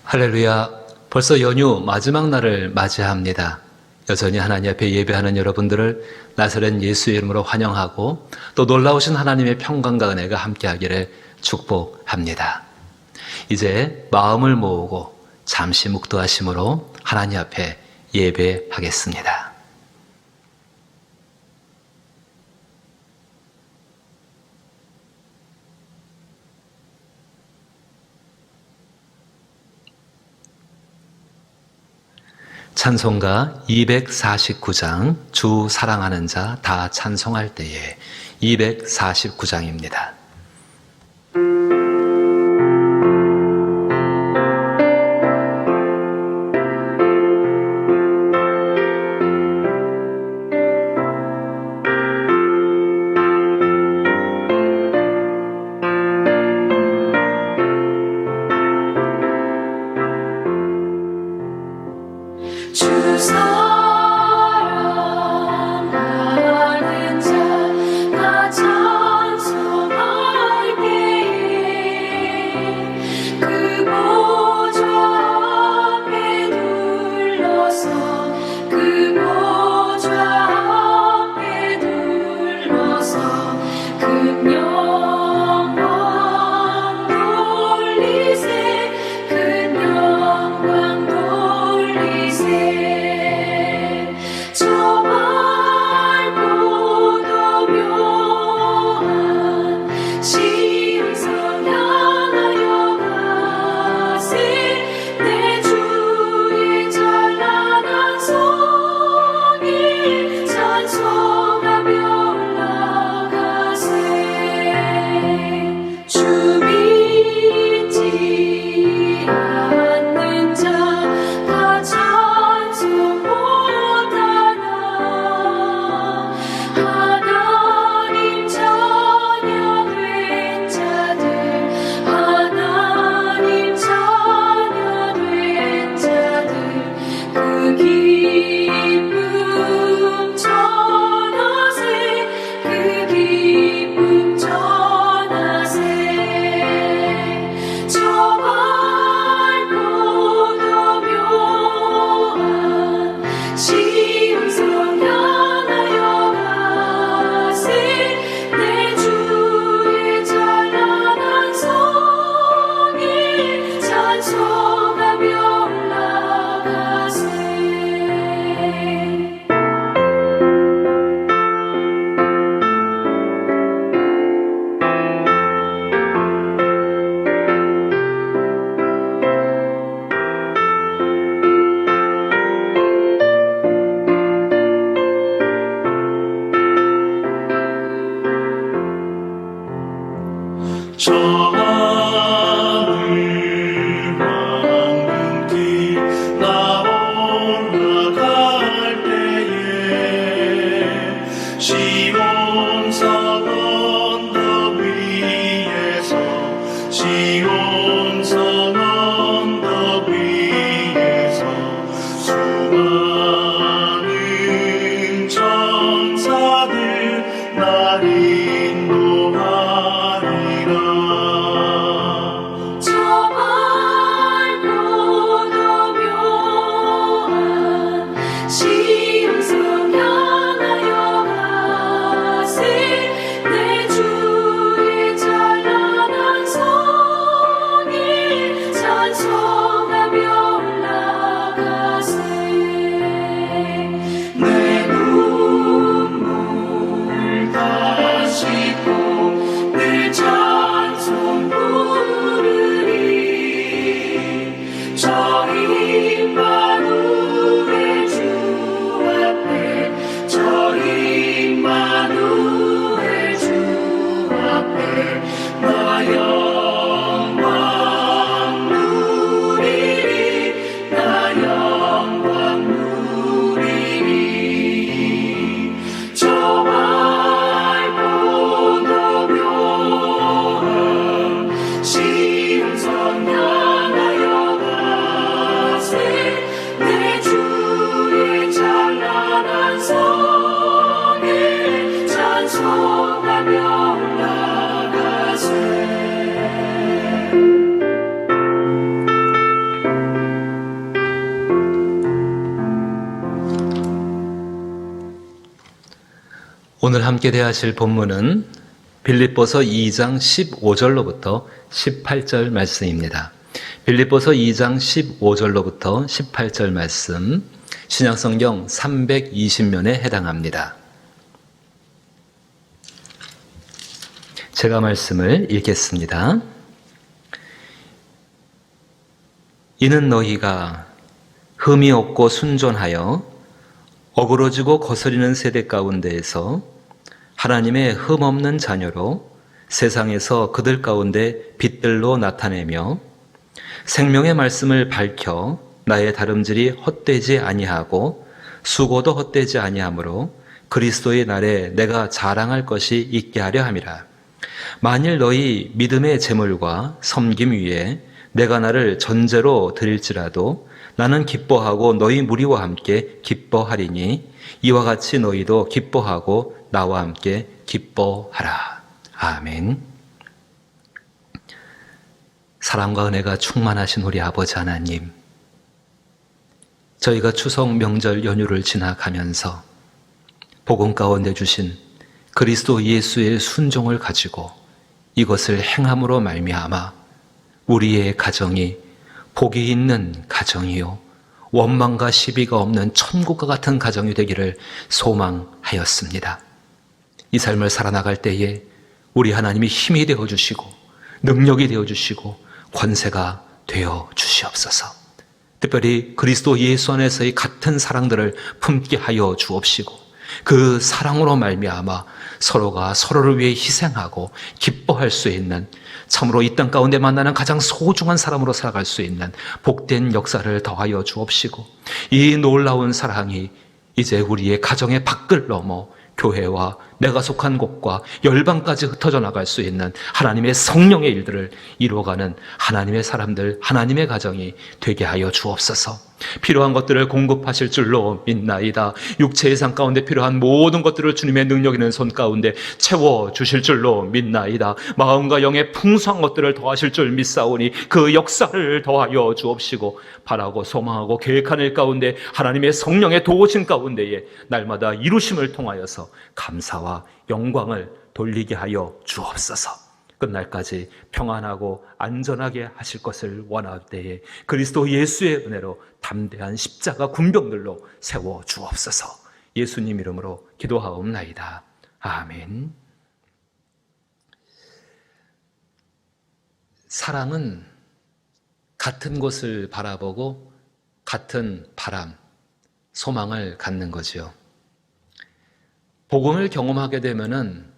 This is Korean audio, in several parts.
할렐루야. 벌써 연휴 마지막 날을 맞이합니다. 여전히 하나님 앞에 예배하는 여러분들을 나사렛 예수의 이름으로 환영하고 또 놀라우신 하나님의 평강과 은혜가 함께하기를 축복합니다. 이제 마음을 모으고 잠시 묵도하심으로 하나님 앞에 예배하겠습니다. 찬송가 249장 주 사랑하는 자 다 찬송할 때에 249장입니다. 오늘 함께 대하실 본문은 빌립보서 2장 15절로부터 18절 말씀입니다. 빌립보서 2장 15절로부터 18절 말씀, 신약성경 320면에 해당합니다. 제가 말씀을 읽겠습니다. 이는 너희가 흠이 없고 순전하여 어그러지고 거스리는 세대 가운데에서 하나님의 흠 없는 자녀로 세상에서 그들 가운데 빛들로 나타내며 생명의 말씀을 밝혀 나의 다름질이 헛되지 아니하고 수고도 헛되지 아니하므로 그리스도의 날에 내가 자랑할 것이 있게 하려 함이라. 만일 너희 믿음의 제물과 섬김 위에 내가 나를 전제로 드릴지라도 나는 기뻐하고 너희 무리와 함께 기뻐하리니 이와 같이 너희도 기뻐하고 나와 함께 기뻐하라. 아멘. 사랑과 은혜가 충만하신 우리 아버지 하나님, 저희가 추석 명절 연휴를 지나가면서 복음 가운데 주신 그리스도 예수의 순종을 가지고 이것을 행함으로 말미암아 우리의 가정이 복이 있는 가정이요 원망과 시비가 없는 천국과 같은 가정이 되기를 소망하였습니다. 이 삶을 살아나갈 때에 우리 하나님이 힘이 되어주시고 능력이 되어주시고 권세가 되어 주시옵소서. 특별히 그리스도 예수 안에서의 같은 사랑들을 품게 하여 주옵시고 그 사랑으로 말미암아 서로가 서로를 위해 희생하고 기뻐할 수 있는, 참으로 이 땅 가운데 만나는 가장 소중한 사람으로 살아갈 수 있는 복된 역사를 더하여 주옵시고 이 놀라운 사랑이 이제 우리의 가정의 밖을 넘어 교회와 내가 속한 곳과 열방까지 흩어져 나갈 수 있는 하나님의 성령의 일들을 이루어가는 하나님의 사람들, 하나님의 가정이 되게 하여 주옵소서. 필요한 것들을 공급하실 줄로 믿나이다. 육체의 삶 가운데 필요한 모든 것들을 주님의 능력 있는 손 가운데 채워주실 줄로 믿나이다. 마음과 영의 풍성한 것들을 더하실 줄 믿사오니 그 역사를 더하여 주옵시고 바라고 소망하고 계획하는 일 가운데 하나님의 성령의 도우심 가운데에 날마다 이루심을 통하여서 감사와 영광을 돌리게 하여 주옵소서. 끝날까지 평안하고 안전하게 하실 것을 원할 때에 그리스도 예수의 은혜로 담대한 십자가 군병들로 세워 주옵소서. 예수님 이름으로 기도하옵나이다. 아멘. 사랑은 같은 곳을 바라보고 같은 바람, 소망을 갖는 거지요. 복음을 경험하게 되면은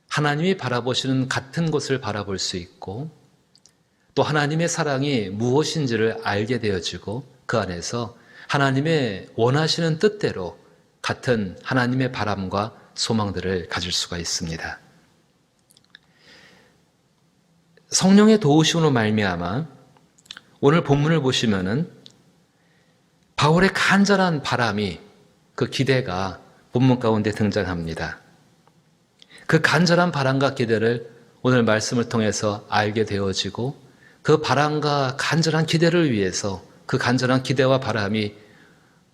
하나님이 바라보시는 같은 곳을 바라볼 수 있고 또 하나님의 사랑이 무엇인지를 알게 되어지고 그 안에서 하나님의 원하시는 뜻대로 같은 하나님의 바람과 소망들을 가질 수가 있습니다. 성령의 도우심으로 말미암아 오늘 본문을 보시면은 바울의 간절한 바람이, 그 기대가 본문 가운데 등장합니다. 그 간절한 바람과 기대를 오늘 말씀을 통해서 알게 되어지고 그 바람과 간절한 기대를 위해서 그 간절한 기대와 바람이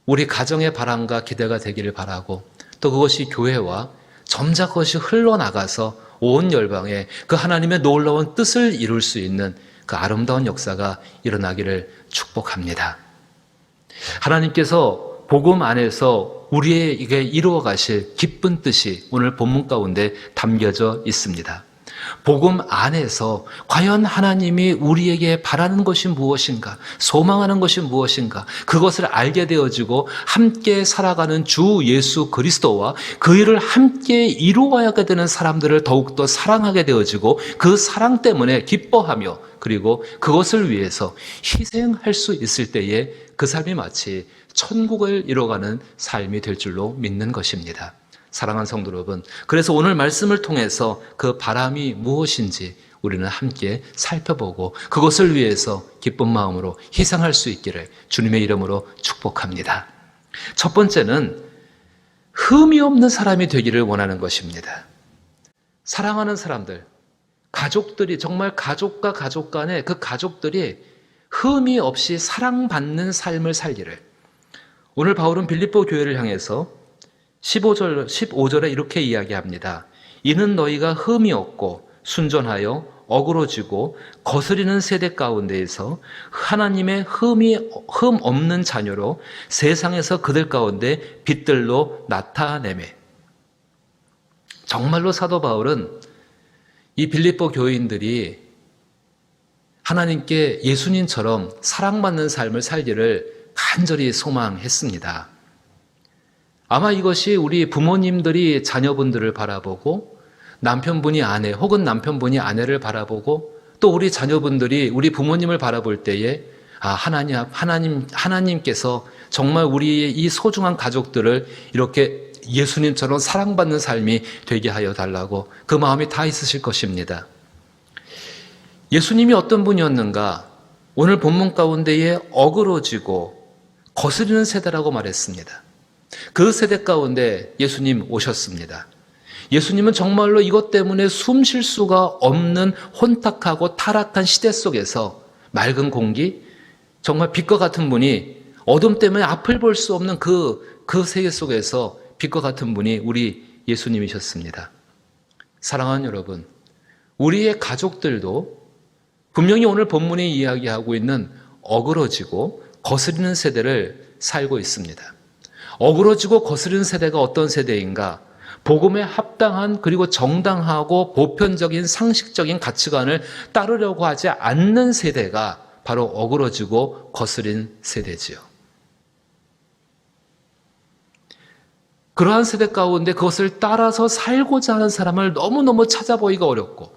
우리 가정의 바람과 기대가 되기를 바라고 또 그것이 교회와 점차 그것이 흘러나가서 온 열방에 그 하나님의 놀라운 뜻을 이룰 수 있는 그 아름다운 역사가 일어나기를 축복합니다. 하나님께서 복음 안에서 우리에게 이루어 가실 기쁜 뜻이 오늘 본문 가운데 담겨져 있습니다. 복음 안에서 과연 하나님이 우리에게 바라는 것이 무엇인가, 소망하는 것이 무엇인가, 그것을 알게 되어지고 함께 살아가는 주 예수 그리스도와 그 일을 함께 이루어야 되는 사람들을 더욱더 사랑하게 되어지고 그 사랑 때문에 기뻐하며 그리고 그것을 위해서 희생할 수 있을 때에 그 삶이 마치 천국을 이뤄가는 삶이 될 줄로 믿는 것입니다. 사랑하는 성도 여러분, 그래서 오늘 말씀을 통해서 그 바람이 무엇인지 우리는 함께 살펴보고 그것을 위해서 기쁜 마음으로 희생할 수 있기를 주님의 이름으로 축복합니다. 첫 번째는 흠이 없는 사람이 되기를 원하는 것입니다. 사랑하는 사람들, 가족들이, 정말 가족과 가족 간에 그 가족들이 흠이 없이 사랑받는 삶을 살기를. 오늘 바울은 빌립보 교회를 향해서 15절에 이렇게 이야기합니다. 이는 너희가 흠이 없고 순전하여 어그러지고 거스리는 세대 가운데에서 하나님의 흠 없는 자녀로 세상에서 그들 가운데 빛들로 나타내매. 정말로 사도 바울은 이 빌립보 교인들이 하나님께 예수님처럼 사랑받는 삶을 살기를 간절히 소망했습니다. 아마 이것이 우리 부모님들이 자녀분들을 바라보고 남편분이 아내 혹은 남편분이 아내를 바라보고 또 우리 자녀분들이 우리 부모님을 바라볼 때에 하나님께서 정말 우리의 이 소중한 가족들을 이렇게 예수님처럼 사랑받는 삶이 되게 하여 달라고 그 마음이 다 있으실 것입니다. 예수님이 어떤 분이었는가? 오늘 본문 가운데에 어그러지고 거스리는 세대라고 말했습니다. 그 세대 가운데 예수님 오셨습니다. 예수님은 정말로 이것 때문에 숨 쉴 수가 없는 혼탁하고 타락한 시대 속에서 맑은 공기, 정말 빛과 같은 분이 어둠 때문에 앞을 볼 수 없는 그 세계 속에서 빛과 같은 분이 우리 예수님이셨습니다. 사랑하는 여러분, 우리의 가족들도 분명히 오늘 본문이 이야기하고 있는 어그러지고 거스리는 세대를 살고 있습니다. 어그러지고 거스리는 세대가 어떤 세대인가? 복음에 합당한 그리고 정당하고 보편적인 상식적인 가치관을 따르려고 하지 않는 세대가 바로 어그러지고 거스린 세대지요. 그러한 세대 가운데 그것을 따라서 살고자 하는 사람을 너무너무 찾아보기가 어렵고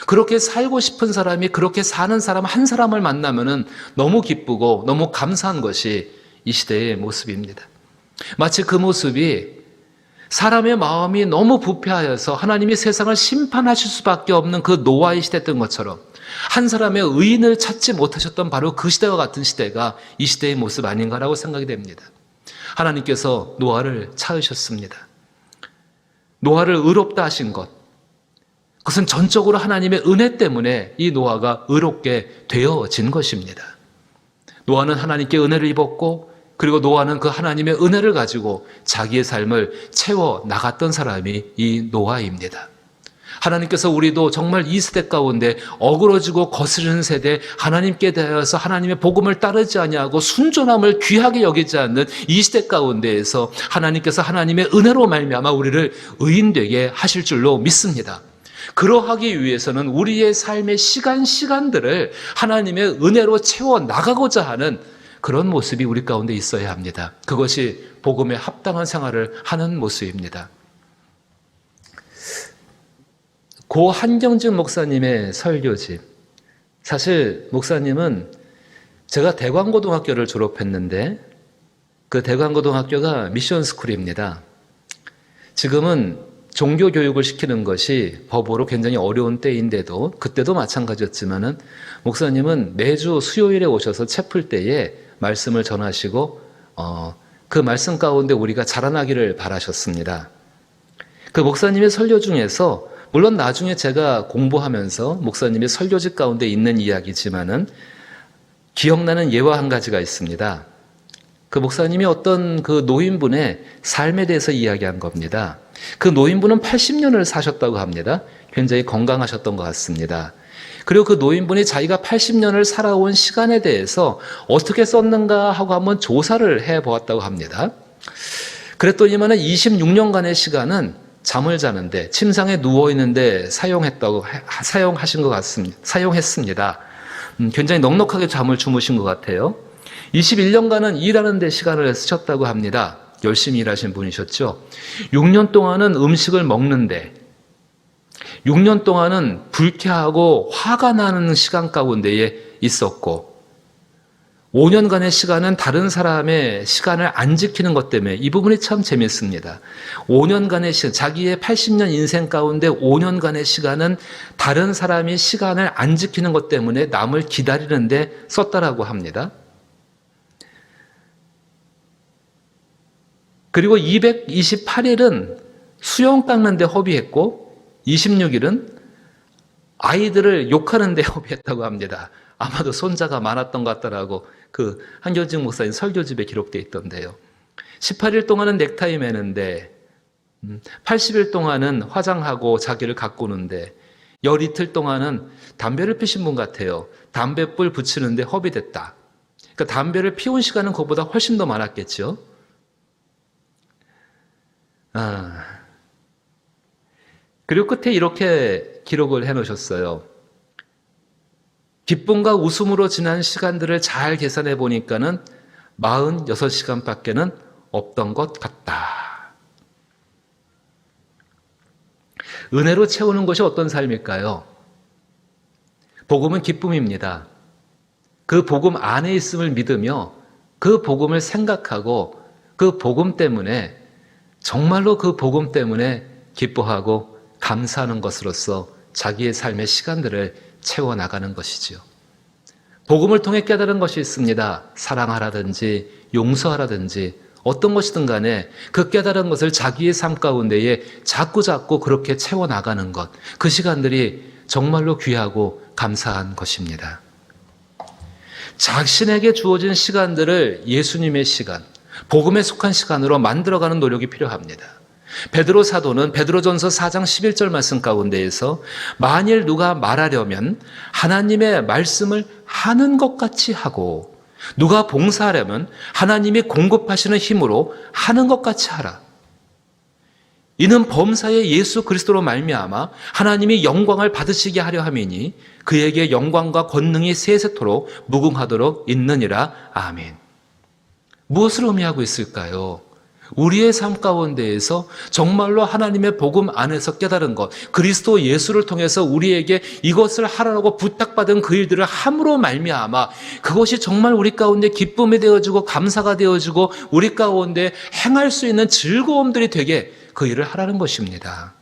그렇게 살고 싶은 사람이 그렇게 사는 사람 한 사람을 만나면은 너무 기쁘고 너무 감사한 것이 이 시대의 모습입니다. 마치 그 모습이 사람의 마음이 너무 부패하여서 하나님이 세상을 심판하실 수밖에 없는 그 노아의 시대였던 것처럼 한 사람의 의인을 찾지 못하셨던 바로 그 시대와 같은 시대가 이 시대의 모습 아닌가라고 생각이 됩니다. 하나님께서 노아를 찾으셨습니다. 노아를 의롭다 하신 것, 그것은 전적으로 하나님의 은혜 때문에 이 노아가 의롭게 되어진 것입니다. 노아는 하나님께 은혜를 입었고 그리고 노아는 그 하나님의 은혜를 가지고 자기의 삶을 채워 나갔던 사람이 이 노아입니다. 하나님께서 우리도 정말 이 세대 가운데 어그러지고 거스르는 세대, 하나님께 대하여서 하나님의 복음을 따르지 아니하고 순전함을 귀하게 여기지 않는 이 시대 가운데에서 하나님께서 하나님의 은혜로 말미암아 우리를 의인되게 하실 줄로 믿습니다. 그러하기 위해서는 우리의 삶의 시간들을 하나님의 은혜로 채워 나가고자 하는 그런 모습이 우리 가운데 있어야 합니다. 그것이 복음에 합당한 생활을 하는 모습입니다. 고 한경진 목사님의 설교집. 사실 목사님은 제가 대광고등학교를 졸업했는데 그 대광고등학교가 미션스쿨입니다. 지금은 종교교육을 시키는 것이 법으로 굉장히 어려운 때인데도 그때도 마찬가지였지만은 목사님은 매주 수요일에 오셔서 채플 때에 말씀을 전하시고 그 말씀 가운데 우리가 자라나기를 바라셨습니다. 그 목사님의 설교 중에서 물론 나중에 제가 공부하면서 목사님의 설교집 가운데 있는 이야기지만은 기억나는 예화 한 가지가 있습니다. 그 목사님이 어떤 그 노인분의 삶에 대해서 이야기한 겁니다. 그 노인분은 80년을 사셨다고 합니다. 굉장히 건강하셨던 것 같습니다. 그리고 그 노인분이 자기가 80년을 살아온 시간에 대해서 어떻게 썼는가 하고 한번 조사를 해보았다고 합니다. 그랬더니만 26년간의 시간은 잠을 자는데 침상에 누워있는데 사용하신 것 같습니다. 사용했습니다. 굉장히 넉넉하게 잠을 주무신 것 같아요. 21년간은 일하는 데 시간을 쓰셨다고 합니다. 열심히 일하신 분이셨죠. 6년 동안은 음식을 먹는데 6년 동안은 불쾌하고 화가 나는 시간 가운데에 있었고 5년간의 시간은 다른 사람의 시간을 안 지키는 것 때문에 이 부분이 참 재밌습니다. 5년간의 시간, 자기의 80년 인생 가운데 5년간의 시간은 다른 사람이 시간을 안 지키는 것 때문에 남을 기다리는데 썼다라고 합니다. 그리고 228일은 수영 닦는 데 허비했고 26일은 아이들을 욕하는 데 허비했다고 합니다. 아마도 손자가 많았던 것 같다라고 그 한경진 목사님 설교집에 기록되어 있던데요. 18일 동안은 넥타이 매는데 80일 동안은 화장하고 자기를 가꾸는데 열 이틀 동안은 담배를 피신 분 같아요. 담배불 붙이는데 허비 됐다. 그러니까 담배를 피운 시간은 그것보다 훨씬 더 많았겠죠. 그리고 끝에 이렇게 기록을 해놓으셨어요. 기쁨과 웃음으로 지난 시간들을 잘 계산해 보니까는 46시간밖에는 없던 것 같다. 은혜로 채우는 것이 어떤 삶일까요? 복음은 기쁨입니다. 그 복음 안에 있음을 믿으며 그 복음을 생각하고 그 복음 때문에 정말로 그 복음 때문에 기뻐하고 감사하는 것으로서 자기의 삶의 시간들을 채워나가는 것이지요. 복음을 통해 깨달은 것이 있습니다. 사랑하라든지 용서하라든지 어떤 것이든 간에 그 깨달은 것을 자기의 삶 가운데에 자꾸 그렇게 채워나가는 것, 그 시간들이 정말로 귀하고 감사한 것입니다. 자신에게 주어진 시간들을 예수님의 시간, 복음에 속한 시간으로 만들어가는 노력이 필요합니다. 베드로 사도는 베드로전서 4장 11절 말씀 가운데에서 만일 누가 말하려면 하나님의 말씀을 하는 것 같이 하고 누가 봉사하려면 하나님이 공급하시는 힘으로 하는 것 같이 하라. 이는 범사에 예수 그리스도로 말미암아 하나님이 영광을 받으시게 하려 함이니 그에게 영광과 권능이 세세토록 무궁하도록 있느니라. 아멘. 무엇을 의미하고 있을까요? 우리의 삶 가운데에서 정말로 하나님의 복음 안에서 깨달은 것, 그리스도 예수를 통해서 우리에게 이것을 하라고 부탁받은 그 일들을 함으로 말미암아 그것이 정말 우리 가운데 기쁨이 되어지고 감사가 되어지고 우리 가운데 행할 수 있는 즐거움들이 되게 그 일을 하라는 것입니다.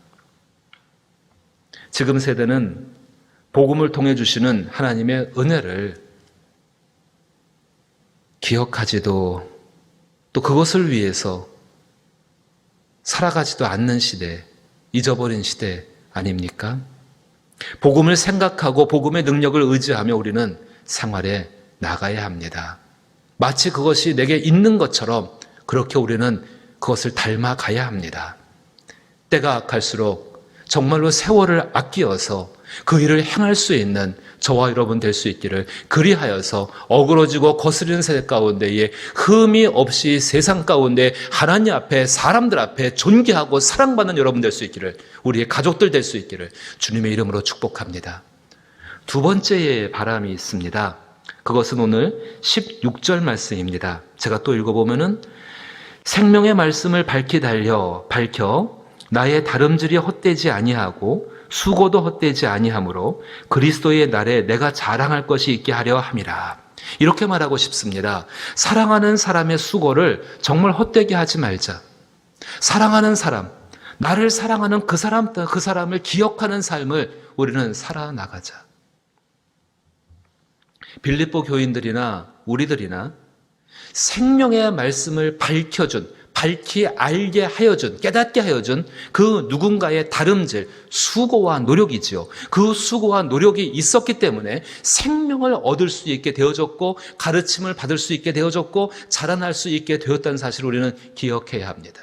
지금 세대는 복음을 통해 주시는 하나님의 은혜를 기억하지도 또 그것을 위해서 살아가지도 않는 시대, 잊어버린 시대 아닙니까? 복음을 생각하고 복음의 능력을 의지하며 우리는 생활에 나가야 합니다. 마치 그것이 내게 있는 것처럼 그렇게 우리는 그것을 닮아가야 합니다. 때가 갈수록 정말로 세월을 아끼어서 그 일을 행할 수 있는 저와 여러분 될 수 있기를, 그리하여서 어그러지고 거스르는 세대 가운데에 흠이 없이 세상 가운데 하나님 앞에 사람들 앞에 존귀하고 사랑받는 여러분 될 수 있기를, 우리의 가족들 될 수 있기를 주님의 이름으로 축복합니다. 두 번째의 바람이 있습니다. 그것은 오늘 16절 말씀입니다. 제가 또 읽어보면은 생명의 말씀을 밝혀 나의 다름질이 헛되지 아니하고 수고도 헛되지 아니하므로 그리스도의 날에 내가 자랑할 것이 있게 하려 함이라. 이렇게 말하고 싶습니다. 사랑하는 사람의 수고를 정말 헛되게 하지 말자. 사랑하는 사람, 나를 사랑하는 그 사람을 기억하는 삶을 우리는 살아나가자. 빌립보 교인들이나 우리들이나 생명의 말씀을 밝히 알게 하여준, 깨닫게 하여준 그 누군가의 다름질, 수고와 노력이지요. 그 수고와 노력이 있었기 때문에 생명을 얻을 수 있게 되어졌고 가르침을 받을 수 있게 되어졌고 자라날 수 있게 되었다는 사실을 우리는 기억해야 합니다.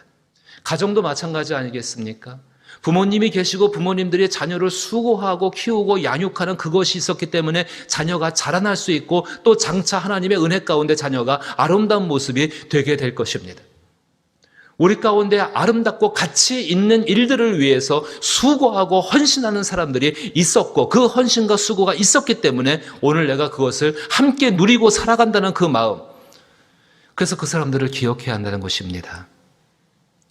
가정도 마찬가지 아니겠습니까? 부모님이 계시고 부모님들이 자녀를 수고하고 키우고 양육하는 그것이 있었기 때문에 자녀가 자라날 수 있고 또 장차 하나님의 은혜 가운데 자녀가 아름다운 모습이 되게 될 것입니다. 우리 가운데 아름답고 가치 있는 일들을 위해서 수고하고 헌신하는 사람들이 있었고 그 헌신과 수고가 있었기 때문에 오늘 내가 그것을 함께 누리고 살아간다는 그 마음, 그래서 그 사람들을 기억해야 한다는 것입니다.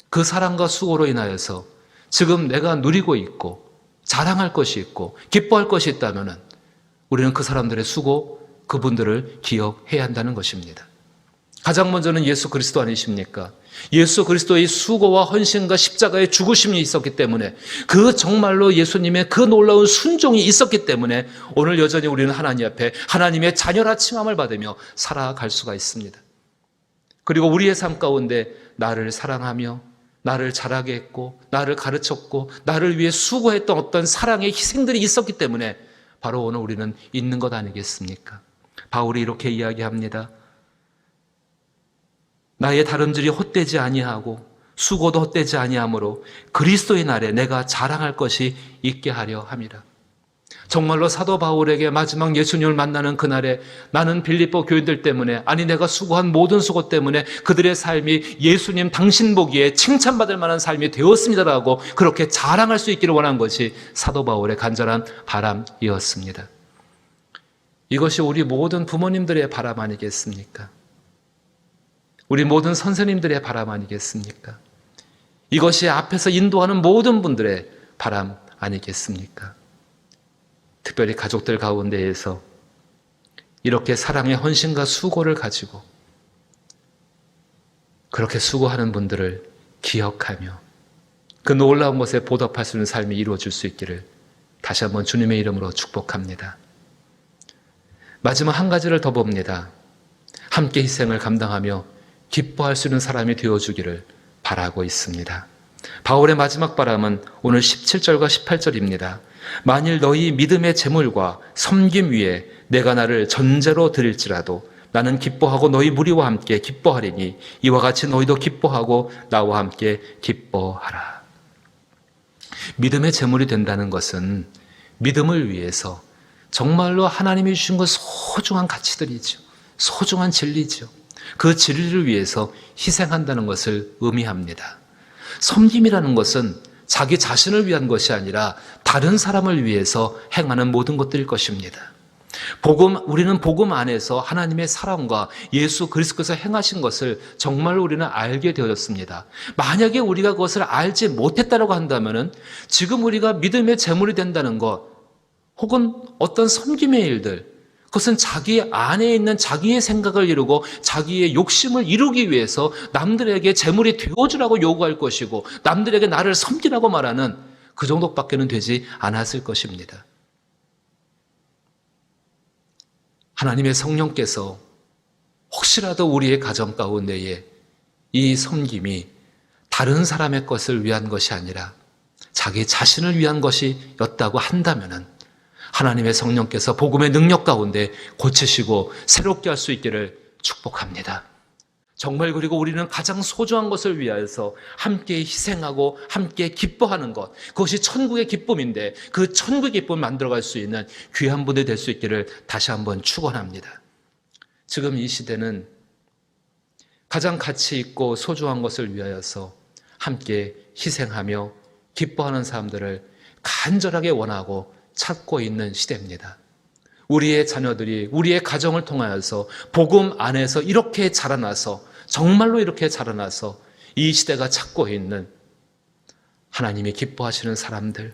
그 사랑과 수고로 인하여서 지금 내가 누리고 있고 자랑할 것이 있고 기뻐할 것이 있다면 우리는 그 사람들의 수고, 그분들을 기억해야 한다는 것입니다. 가장 먼저는 예수 그리스도 아니십니까? 예수 그리스도의 수고와 헌신과 십자가의 죽으심이 있었기 때문에 그 정말로 예수님의 그 놀라운 순종이 있었기 때문에 오늘 여전히 우리는 하나님 앞에 하나님의 자녀라 칭함을 받으며 살아갈 수가 있습니다. 그리고 우리의 삶 가운데 나를 사랑하며 나를 자라게 했고 나를 가르쳤고 나를 위해 수고했던 어떤 사랑의 희생들이 있었기 때문에 바로 오늘 우리는 있는 것 아니겠습니까? 바울이 이렇게 이야기합니다. 나의 다름질이 헛되지 아니하고 수고도 헛되지 아니하므로 그리스도의 날에 내가 자랑할 것이 있게 하려 함이라. 정말로 사도 바울에게 마지막 예수님을 만나는 그날에 나는 빌립보 교인들 때문에, 아니 내가 수고한 모든 수고 때문에 그들의 삶이 예수님 당신 보기에 칭찬받을 만한 삶이 되었습니다라고 그렇게 자랑할 수 있기를 원한 것이 사도 바울의 간절한 바람이었습니다. 이것이 우리 모든 부모님들의 바람 아니겠습니까? 우리 모든 선생님들의 바람 아니겠습니까? 이것이 앞에서 인도하는 모든 분들의 바람 아니겠습니까? 특별히 가족들 가운데에서 이렇게 사랑의 헌신과 수고를 가지고 그렇게 수고하는 분들을 기억하며 그 놀라운 것에 보답할 수 있는 삶이 이루어질 수 있기를 다시 한번 주님의 이름으로 축복합니다. 마지막 한 가지를 더 봅니다. 함께 희생을 감당하며 기뻐할 수 있는 사람이 되어주기를 바라고 있습니다. 바울의 마지막 바람은 오늘 17절과 18절입니다. 만일 너희 믿음의 재물과 섬김 위에 내가 나를 전제로 드릴지라도 나는 기뻐하고 너희 무리와 함께 기뻐하리니 이와 같이 너희도 기뻐하고 나와 함께 기뻐하라. 믿음의 재물이 된다는 것은 믿음을 위해서 정말로 하나님이 주신 것 소중한 가치들이죠. 소중한 진리죠. 그 진리를 위해서 희생한다는 것을 의미합니다. 섬김이라는 것은 자기 자신을 위한 것이 아니라 다른 사람을 위해서 행하는 모든 것들일 것입니다. 우리는 복음 안에서 하나님의 사랑과 예수 그리스도께서 행하신 것을 정말로 우리는 알게 되었습니다. 만약에 우리가 그것을 알지 못했다고 한다면 지금 우리가 믿음의 재물이 된다는 것, 혹은 어떤 섬김의 일들, 그것은 자기 안에 있는 자기의 생각을 이루고 자기의 욕심을 이루기 위해서 남들에게 재물이 되어주라고 요구할 것이고 남들에게 나를 섬기라고 말하는 그 정도밖에는 되지 않았을 것입니다. 하나님의 성령께서 혹시라도 우리의 가정 가운데에 이 섬김이 다른 사람의 것을 위한 것이 아니라 자기 자신을 위한 것이었다고 한다면은 하나님의 성령께서 복음의 능력 가운데 고치시고 새롭게 할 수 있기를 축복합니다. 정말 그리고 우리는 가장 소중한 것을 위하여서 함께 희생하고 함께 기뻐하는 것, 그것이 천국의 기쁨인데 그 천국의 기쁨을 만들어갈 수 있는 귀한 분들이 될 수 있기를 다시 한번 축원합니다. 지금 이 시대는 가장 가치 있고 소중한 것을 위하여서 함께 희생하며 기뻐하는 사람들을 간절하게 원하고 찾고 있는 시대입니다. 우리의 자녀들이 우리의 가정을 통하여서 복음 안에서 이렇게 자라나서 정말로 이렇게 자라나서 이 시대가 찾고 있는 하나님이 기뻐하시는 사람들,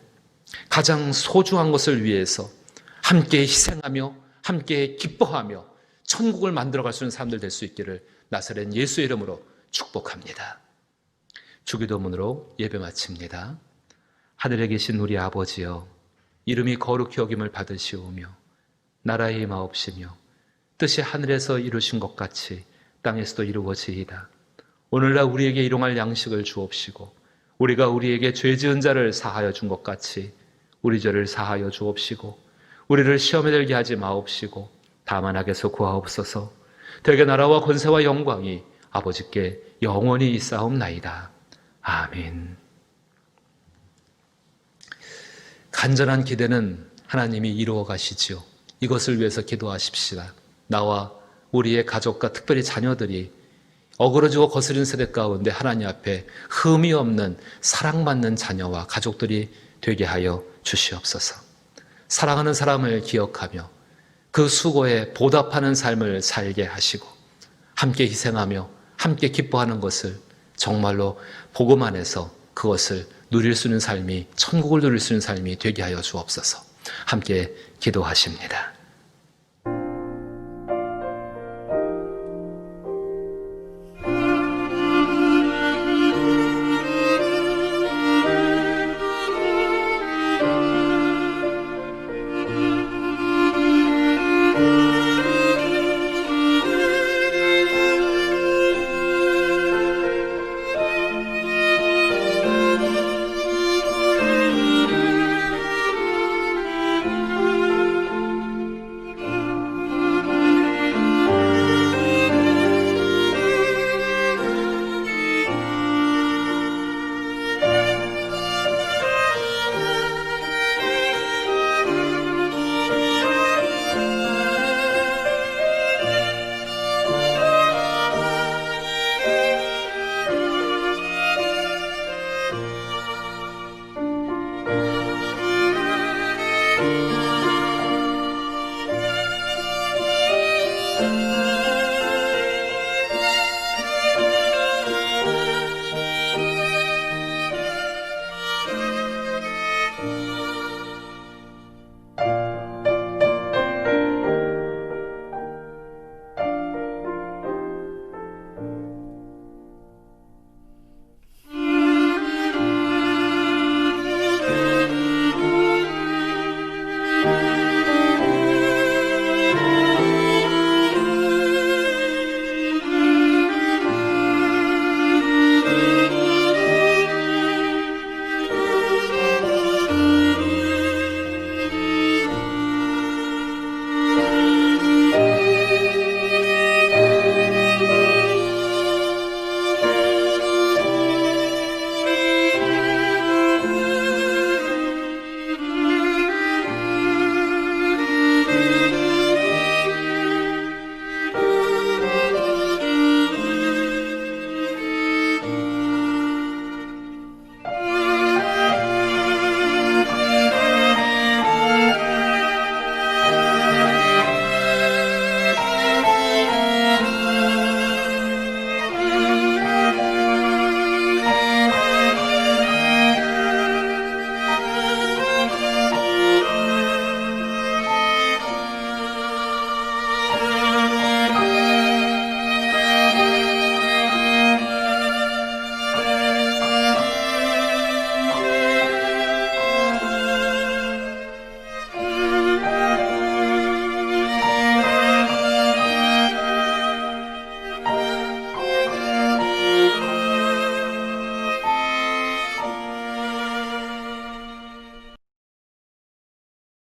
가장 소중한 것을 위해서 함께 희생하며 함께 기뻐하며 천국을 만들어갈 수 있는 사람들 될 수 있기를 나사렛 예수의 이름으로 축복합니다. 주기도문으로 예배 마칩니다. 하늘에 계신 우리 아버지여, 이름이 거룩히 여김을 받으시오며 나라의 임하옵시며 뜻이 하늘에서 이루신 것 같이 땅에서도 이루어지이다. 오늘날 우리에게 일용할 양식을 주옵시고 우리가 우리에게 죄 지은 자를 사하여 준 것 같이 우리 죄를 사하여 주옵시고 우리를 시험에 들게 하지 마옵시고 다만 악에서 구하옵소서. 대개 나라와 권세와 영광이 아버지께 영원히 있사옵나이다. 아멘. 간절한 기대는 하나님이 이루어 가시지요. 이것을 위해서 기도하십시다. 나와 우리의 가족과 특별히 자녀들이 어그러지고 거스린 세대 가운데 하나님 앞에 흠이 없는 사랑받는 자녀와 가족들이 되게 하여 주시옵소서. 사랑하는 사람을 기억하며 그 수고에 보답하는 삶을 살게 하시고 함께 희생하며 함께 기뻐하는 것을 정말로 복음 안에서 그것을 누릴 수 있는 삶이, 천국을 누릴 수 있는 삶이 되게 하여 주옵소서. 함께 기도하십니다.